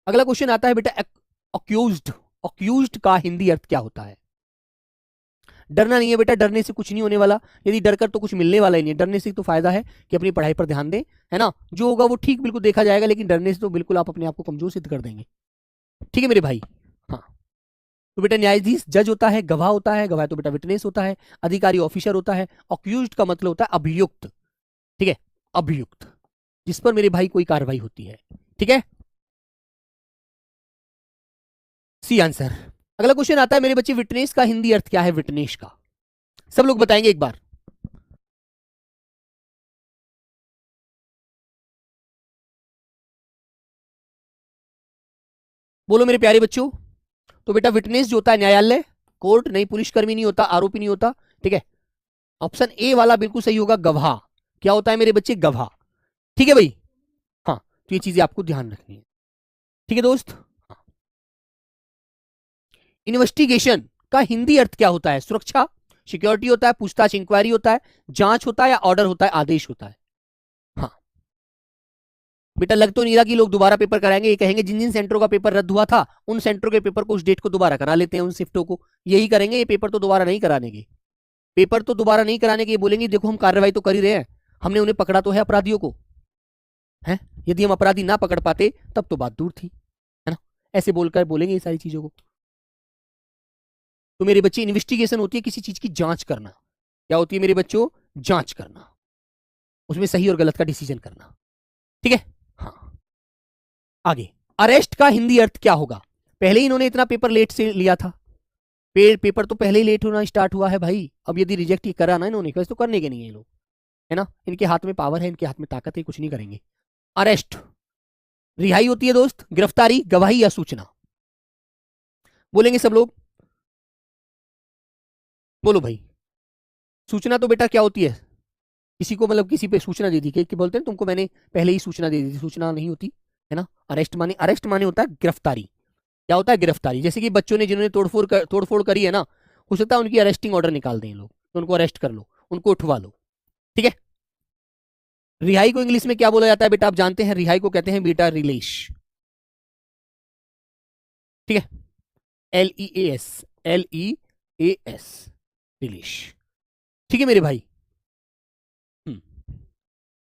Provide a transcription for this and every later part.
अगला क्वेश्चन आता है बेटा, अक्यूज्ड, अक्यूज्ड का हिंदी अर्थ क्या होता है? डरना नहीं है बेटा, डरने से कुछ नहीं होने वाला, यदि डर कर तो कुछ मिलने वाला ही नहीं है। डरने से तो फायदा है कि अपनी पढ़ाई पर ध्यान दें, है ना, जो होगा वो ठीक बिल्कुल देखा जाएगा, लेकिन डरने से तो बिल्कुल आप अपने आप को कमजोर सिद्ध कर देंगे। ठीक है मेरे भाई। हाँ, तो बेटा न्यायाधीश जज होता है, गवाह होता है, गवाह तो बेटा विटनेस होता है, अधिकारी ऑफिसर होता है, अक्यूज्ड का मतलब होता है अभियुक्त। ठीक है, अभियुक्त, जिस पर मेरे भाई कोई कार्रवाई होती है। ठीक है, सी आंसर। अगला क्वेश्चन आता है मेरे बच्चे, विटनेस का हिंदी अर्थ क्या है? विटनेस का सब लोग बताएंगे एक बार। बोलो मेरे प्यारे बच्चों। तो बेटा विटनेस जो होता है न्यायालय, कोर्ट, नहीं पुलिसकर्मी नहीं होता, आरोपी नहीं होता। ठीक है, ऑप्शन ए वाला बिल्कुल सही होगा, गवाह। क्या होता है मेरे बच्चे? गवाह। ठीक है भाई। हाँ, तो ये चीजें आपको ध्यान रखनी है। ठीक है दोस्त। हाँ। इन्वेस्टिगेशन का हिंदी अर्थ क्या होता है? सुरक्षा, सिक्योरिटी होता है, पूछताछ इंक्वायरी होता है, जांच होता है, या ऑर्डर होता है, आदेश होता है? हाँ बेटा, लग तो नहीं रहा कि लोग दोबारा पेपर कराएंगे। ये कहेंगे जिन जिन सेंटरों का पेपर रद्द हुआ था उन सेंटरों के पेपर को उस डेट को दोबारा करा लेते हैं, उन शिफ्टों को यही करेंगे। ये पेपर तो दोबारा नहीं कराने के, पेपर तो दोबारा नहीं कराने के, बोलेंगे देखो हम कार्रवाई तो कर ही रहे हैं, हमने उन्हें पकड़ा तो है अपराधियों को, है, यदि हम अपराधी ना पकड़ पाते तब तो बात दूर थी, है ना। ऐसे बोलकर बोलेंगे ये सारी चीजों को। तो मेरे बच्चे, इन्वेस्टिगेशन होती है किसी चीज की जांच करना। क्या होती है मेरे बच्चों? जांच करना, उसमें सही और गलत का डिसीजन करना। ठीक है। हाँ, आगे, अरेस्ट का हिंदी अर्थ क्या होगा? पहले ही इन्होंने इतना पेपर लेट से लिया था, पेपर तो पहले ही लेट होना स्टार्ट हुआ है भाई। अब यदि रिजेक्ट ही करा ना इन्होंने, वैसे तो करने के नहीं है ये लोग, है ना, इनके हाथ में पावर है, इनके हाथ में ताकत है, कुछ नहीं करेंगे। अरेस्ट, रिहाई होती है दोस्त, गिरफ्तारी, गवाही या सूचना? बोलेंगे सब लोग, बोलो भाई। सूचना तो बेटा क्या होती है? किसी को मतलब किसी पे सूचना दे दी कि बोलते हैं तुमको मैंने पहले ही सूचना दे दी थी, सूचना नहीं होती, है ना। अरेस्ट माने होता है गिरफ्तारी। क्या होता है? गिरफ्तारी। जैसे कि बच्चों ने जिन्होंने तोड़फोड़ करी है ना, हो सकता है उनकी अरेस्टिंग ऑर्डर निकाल दें लोग, तो उनको अरेस्ट कर लो, उनको उठवा लो। ठीक है। रिहाई को इंग्लिश में क्या बोला जाता है बेटा? आप जानते हैं, रिहाई को कहते हैं बेटा रिलीज। ठीक है, LEAS, LEAS, रिलीज। ठीक है मेरे भाई।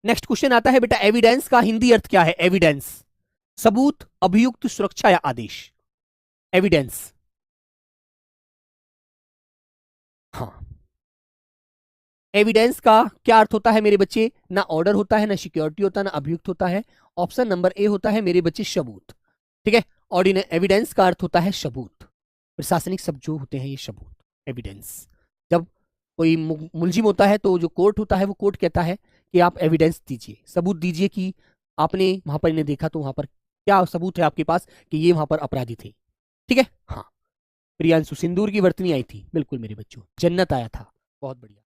नेक्स्ट क्वेश्चन आता है बेटा, एविडेंस का हिंदी अर्थ क्या है? एविडेंस, सबूत, अभियुक्त, सुरक्षा या आदेश? एविडेंस। हाँ, एविडेंस का क्या अर्थ होता है मेरे बच्चे? ना ऑर्डर होता है, ना सिक्योरिटी होता है, ना अभियुक्त होता है। ऑप्शन नंबर ए होता है मेरे बच्चे सबूत। ठीक है, ऑर्डिनरी एविडेंस का अर्थ होता है सबूत, प्रशासनिक शब्द जो होते हैं ये सबूत, एविडेंस। जब कोई मुलजिम होता है तो जो कोर्ट होता है वो कोर्ट कहता है कि आप एविडेंस दीजिए, सबूत दीजिए कि आपने वहां पर इन्हें देखा, तो वहां पर क्या सबूत है आपके पास कि ये वहां पर अपराधी थे। ठीक है। हाँ, प्रियांशु, सिंदूर की वर्तनी आई थी, बिल्कुल मेरे बच्चों, जन्नत आया था, बहुत बढ़िया।